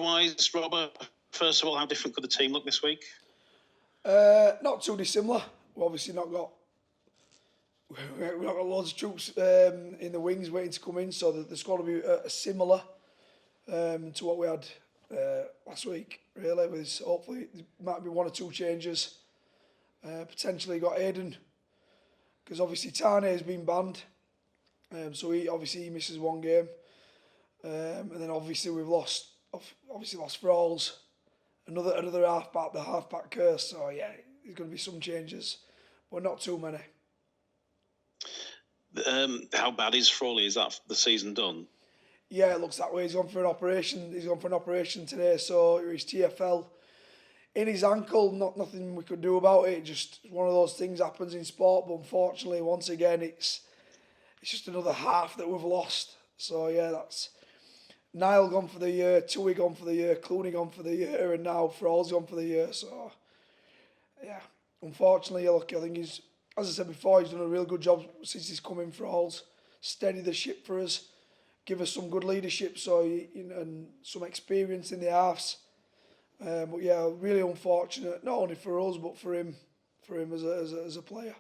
squad-wise, Robbo, first of all, how different could the team look this week? Not too dissimilar. We've obviously not got loads of troops in the wings waiting to come in, so the squad will be similar to what we had last week. Really, with hopefully there might be one or two changes. Potentially got Aiden, because obviously Tane has been banned, so he misses one game, and then obviously we've lost Frolis, another halfback, the halfback curse. So yeah, there's going to be some changes, but not too many. How bad is Frolis? Is that the season done? Yeah, it looks that way. He's gone for an operation today, so his TFL in his ankle. Nothing we could do about it. Just one of those things happens in sport. But unfortunately, once again, it's just another half that we've lost. So yeah, that's Niall gone for the year, Tui gone for the year, Clooney gone for the year, and now Frolis gone for the year. So yeah, unfortunately, look, I think he's, as I said before, he's done a real good job since he's come in. Frolis, steady the ship for us, give us some good leadership, and some experience in the halves. But yeah, really unfortunate, not only for us but for him as a player.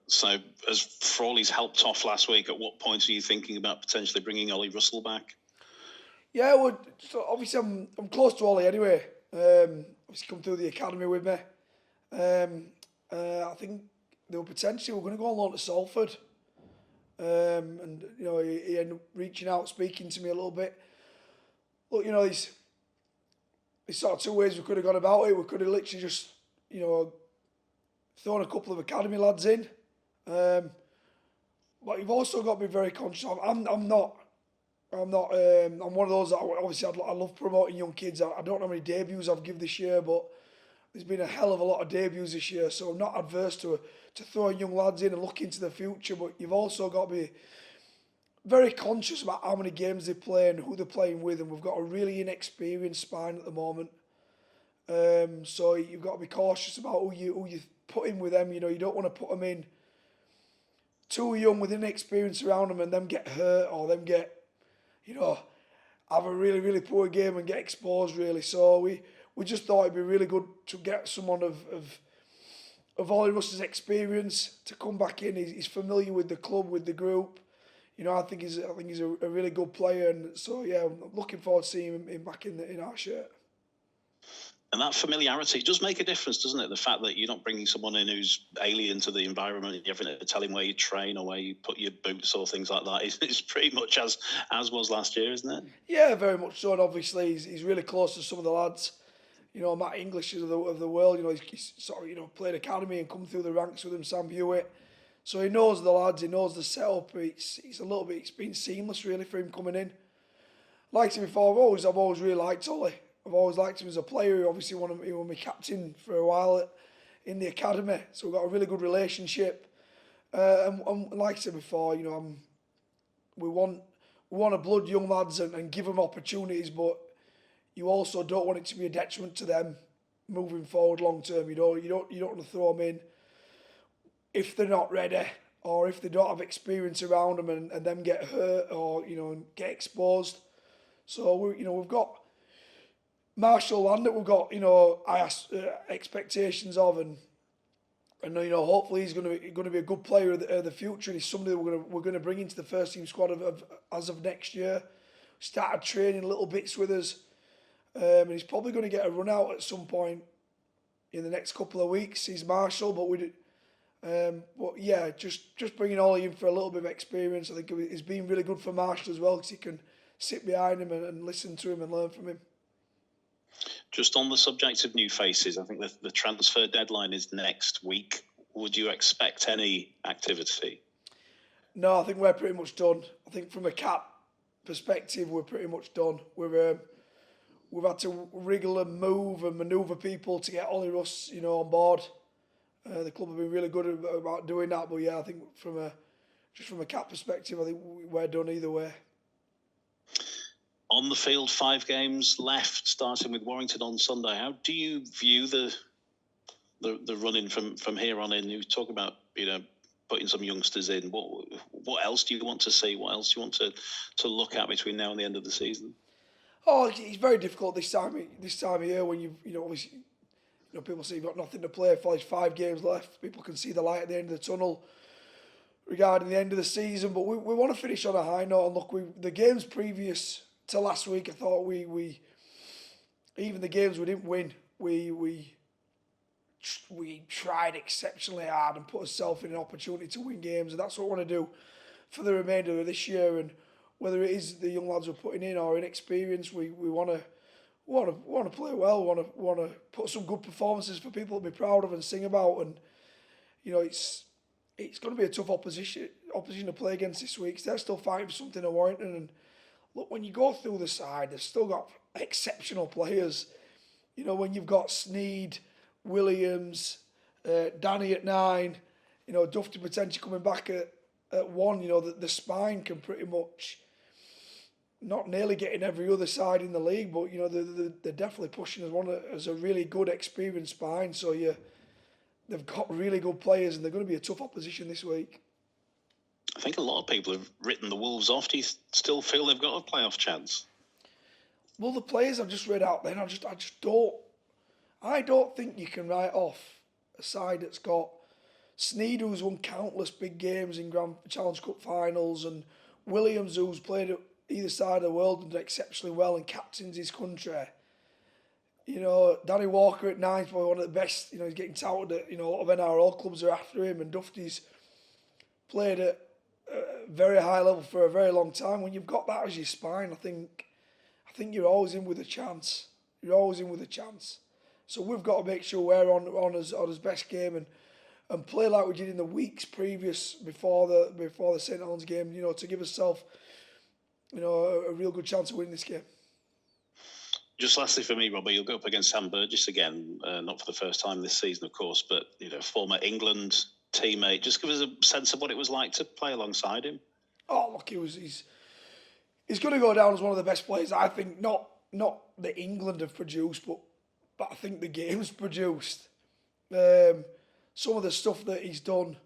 So, as Frolis helped off last week, at what point are you thinking about potentially bringing Ollie Russell back? Yeah, well, so obviously I'm close to Ollie anyway. He's come through the academy with me. I think they were potentially going to go on loan to Salford. And he ended up reaching out, speaking to me a little bit. Look, there's sort of two ways we could have gone about it. We could have literally just thrown a couple of academy lads in. But you've also got to be very conscious of. I'm one of those that obviously I love promoting young kids. I don't know how many debuts I've given this year, but there's been a hell of a lot of debuts this year, so I'm not adverse to throwing young lads in and look into the future. But you've also got to be very conscious about how many games they play and who they're playing with, and we've got a really inexperienced spine at the moment. So you've got to be cautious about who you put in with them. You don't want to put them in too young with inexperience around them and them get hurt or them get, have a really, really poor game and get exposed, really. So we just thought it'd be really good to get someone of Ollie Russell's experience to come back in. He's familiar with the club, with the group. I think he's a really good player, and so yeah, I'm looking forward to seeing him back in our shirt. And that familiarity does make a difference, doesn't it? The fact that you're not bringing someone in who's alien to the environment, you're having to tell him where you train or where you put your boots or things like that. It's pretty much as was last year, isn't it? Yeah, very much so. And obviously, he's really close to some of the lads. Matt English of the world. He's sort of played academy and come through the ranks with him. Sam Hewitt, so he knows the lads. He knows the setup. It's been seamless really for him coming in. Like I said before, I've always really liked Ollie. I've always liked him as a player. He obviously wanted me to be captain for a while in the academy, so we've got a really good relationship. And like I said before, we want to blood young lads and give them opportunities, but you also don't want it to be a detriment to them moving forward long term. You don't want to throw them in if they're not ready or if they don't have experience around them and them get hurt or get exposed. So we've got Marshall Land that we've got expectations of, and hopefully he's going to be a good player of the future, and he's somebody that we're going to bring into the first team squad as of next year. Started training little bits with us. And he's probably going to get a run out at some point in the next couple of weeks. He's Marshall, but yeah, just bringing Ollie in for a little bit of experience. I think it's been really good for Marshall as well, because he can sit behind him and listen to him and learn from him. Just on the subject of new faces, I think the transfer deadline is next week. Would you expect any activity? No, I think we're pretty much done. I think from a cap perspective, we're pretty much done. We've had to wriggle and move and manoeuvre people to get Ollie Russ, on board. The club have been really good about doing that, but yeah, I think from a cap perspective, I think we're done either way. On the field, 5 games left, starting with Warrington on Sunday. How do you view the running from here on in? You talk about putting some youngsters in. What else do you want to see? What else do you want to look at between now and the end of the season? Oh, it's very difficult this time of year when obviously people say you've got nothing to play for. There's 5 games left. People can see the light at the end of the tunnel regarding the end of the season. But we want to finish on a high note. And look, the games previous to last week, I thought we even the games we didn't win, we tried exceptionally hard and put ourselves in an opportunity to win games, and that's what we want to do for the remainder of this year. And whether it is the young lads we're putting in or inexperienced, we want to play well. Want to put some good performances for people to be proud of and sing about. And it's going to be a tough opposition to play against this week. They're still fighting for something at Warrington. And look, when you go through the side, they've still got exceptional players. When you've got Sneed, Williams, Danny at 9, Dufty potentially coming back at 1, the spine can pretty much not nearly getting every other side in the league, but they're definitely pushing as a really good experienced spine. So they've got really good players, and they're going to be a tough opposition this week. I think a lot of people have written the Wolves off. Do you still feel they've got a playoff chance? Well, the players I've just read out then, I don't think you can write off a side that's got Sneed, who's won countless big games in Grand Challenge Cup finals, and Williams, who's played at either side of the world and done exceptionally well and captains his country. Danny Walker at 9 is probably one of the best. He's getting touted at, a lot of NRL clubs are after him, and Dufty's played at a very high level for a very long time. When you've got that as your spine, I think you're always in with a chance. So we've got to make sure we're on his best game and play like we did in the weeks previous before the St Helens game, to give ourselves, a real good chance of winning this game. Just lastly for me, Robbo, you'll go up against Sam Burgess again, not for the first time this season, of course, but former England teammate. Just give us a sense of what it was like to play alongside him. Oh, look, he's going to go down as one of the best players. I think not that England have produced, but I think the game's produced. Some of the stuff that he's done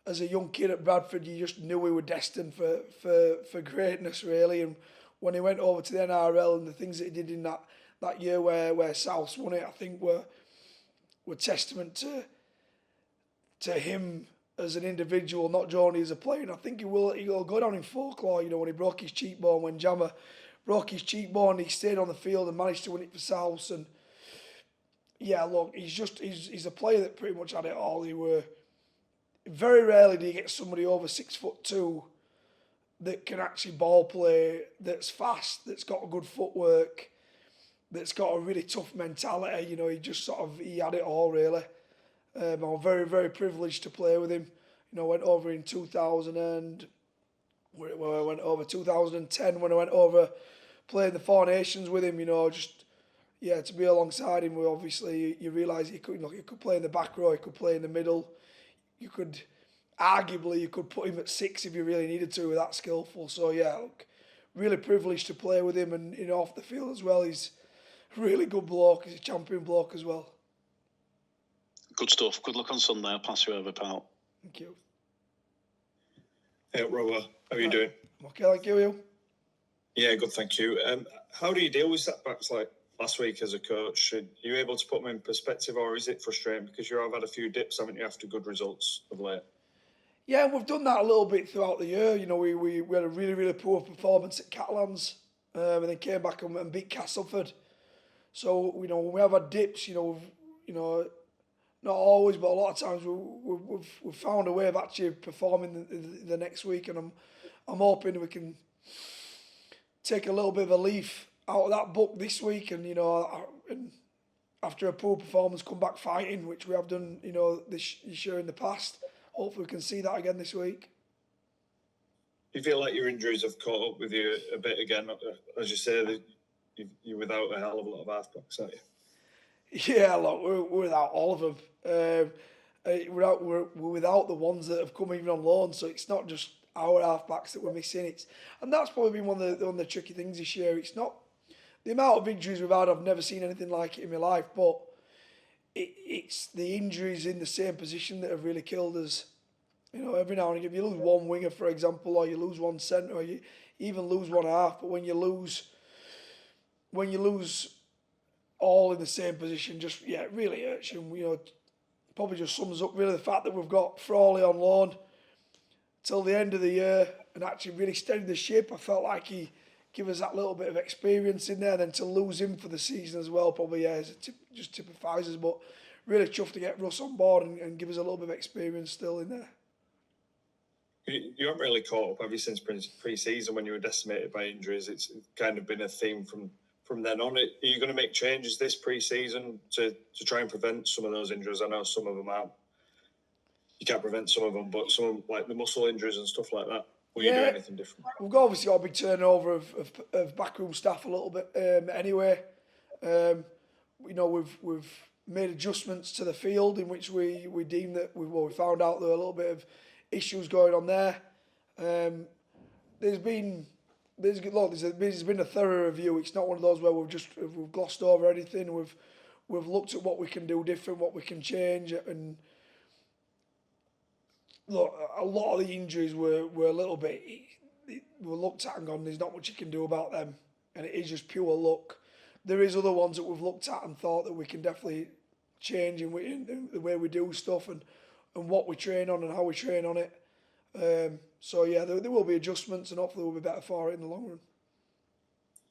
as a young kid at Bradford, you just knew we were destined for greatness, really. And when he went over to the NRL and the things that he did in that year where Souths won it, I think were testament to him as an individual, not only as a player. And I think he'll go down in folklore. When he broke his cheekbone, when Jammer broke his cheekbone, he stayed on the field and managed to win it for Souths. And yeah, look, he's a player that pretty much had it all. Very rarely do you get somebody over 6'2" that can actually ball play, that's fast, that's got good footwork, that's got a really tough mentality. He had it all, really. I'm very, very privileged to play with him. Went over in 2010 when I went over playing the Four Nations with him. To be alongside him, obviously you realise he could play in the back row, he could play in the middle. You could put him at 6 if you really needed to, with that skillful. So yeah, look, really privileged to play with him, and off the field as well, he's a really good bloke. He's a champion bloke as well. Good stuff. Good luck on Sunday. I'll pass you over, pal. Thank you. Hey, Robbo, how are you doing? Okay, thank you. Yeah, good, thank you. How do you deal with setbacks like last week as a coach? Are you able to put them in perspective, or is it frustrating because you have had a few dips, haven't you, after good results of late? Yeah, we've done that a little bit throughout the year. We had a really, really poor performance at Catalans, and then came back and beat Castleford. So when we have had dips, not always, but a lot of times we've found a way of actually performing the next week, and I'm hoping we can take a little bit of a leaf out of that book this week, and and after a poor performance, come back fighting, which we have done, this year in the past. Hopefully, we can see that again this week. Do you feel like your injuries have caught up with you a bit again? As you say, you're without a hell of a lot of halfbacks, aren't you? Yeah, look, we're without all of them. We're without the ones that have come even on loan. So it's not just our halfbacks that we're missing. And that's probably been one of the tricky things this year. It's not the amount of injuries we've had. I've never seen anything like it in my life. But it's the injuries in the same position that have really killed us. Every now and again, if you lose one winger, for example, or you lose one centre, or you even lose one half, but when you lose when you lose all in the same position, just it really hurts you. You know, probably just sums up really the fact that we've got Frolis on loan till the end of the year and actually really steadied the ship. I felt like he gave us that little bit of experience in there. Then to lose him for the season as well, probably just typifies us. But really chuffed to get Russ on board and give us a little bit of experience still in there. You haven't really caught up, have you, since pre-season when you were decimated by injuries? It's kind of been a theme from then on. Are you going to make changes this pre-season to try and prevent some of those injuries? I know some of them aren't. You can't prevent some of them, but some like the muscle injuries and stuff like that. Will you do anything different? We've obviously got a big turnover of backroom staff a little bit anyway. You know, we've made adjustments to the field in which we deemed that we found out there were a little bit of issues going on there. There's been a thorough review. It's not one of those where we've glossed over anything. We've looked at what we can do different, what we can change, and look, a lot of the injuries were a little bit. Were looked at and gone, there's not much you can do about them, and it is just pure luck. There is other ones that we've looked at and thought that we can definitely change in the way we do stuff and what we train on and how we train on it. So yeah, there will be adjustments and hopefully we'll be better for it in the long run.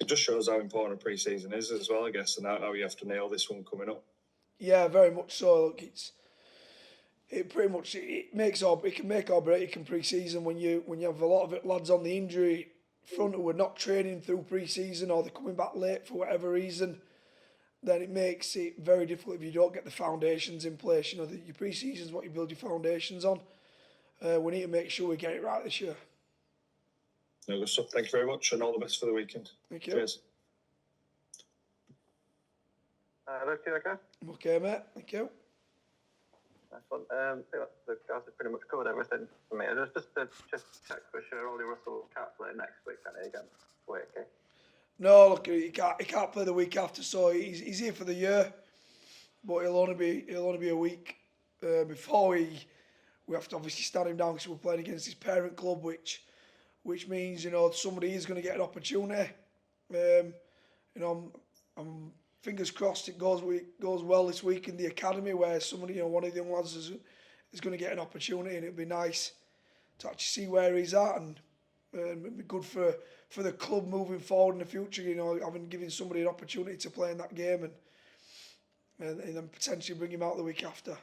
It just shows how important a pre-season is as well, I guess, and how you have to nail this one coming up. Yeah, very much so. Look, it can make or break in pre-season when you have a lot of lads on the injury front who are not training through pre-season or they're coming back late for whatever reason. Then it makes it very difficult if you don't get the foundations in place. You know, your pre-season is what you build your foundations on. We need to make sure we get it right this year. No, good stuff. Thank you very much, and all the best for the weekend. Thank you. Cheers. Hello, okay? I'm okay, mate. Thank you. Nice one. I think the guys have pretty much covered everything for me. Just check for sure Ollie Russell can't play next week, can he, against Wakey? No, look, he can't play the week after, so he's here for the year, but he'll only be a week before we have to obviously stand him down because we're playing against his parent club, which means, you know, somebody is going to get an opportunity. You know, I'm fingers crossed it goes well this week in the academy where somebody, you know, one of the young lads is going to get an opportunity, and it'd be nice to actually see where he's at and it'd be good for the club moving forward in the future, you know, giving somebody an opportunity to play in that game and then potentially bring him out the week after.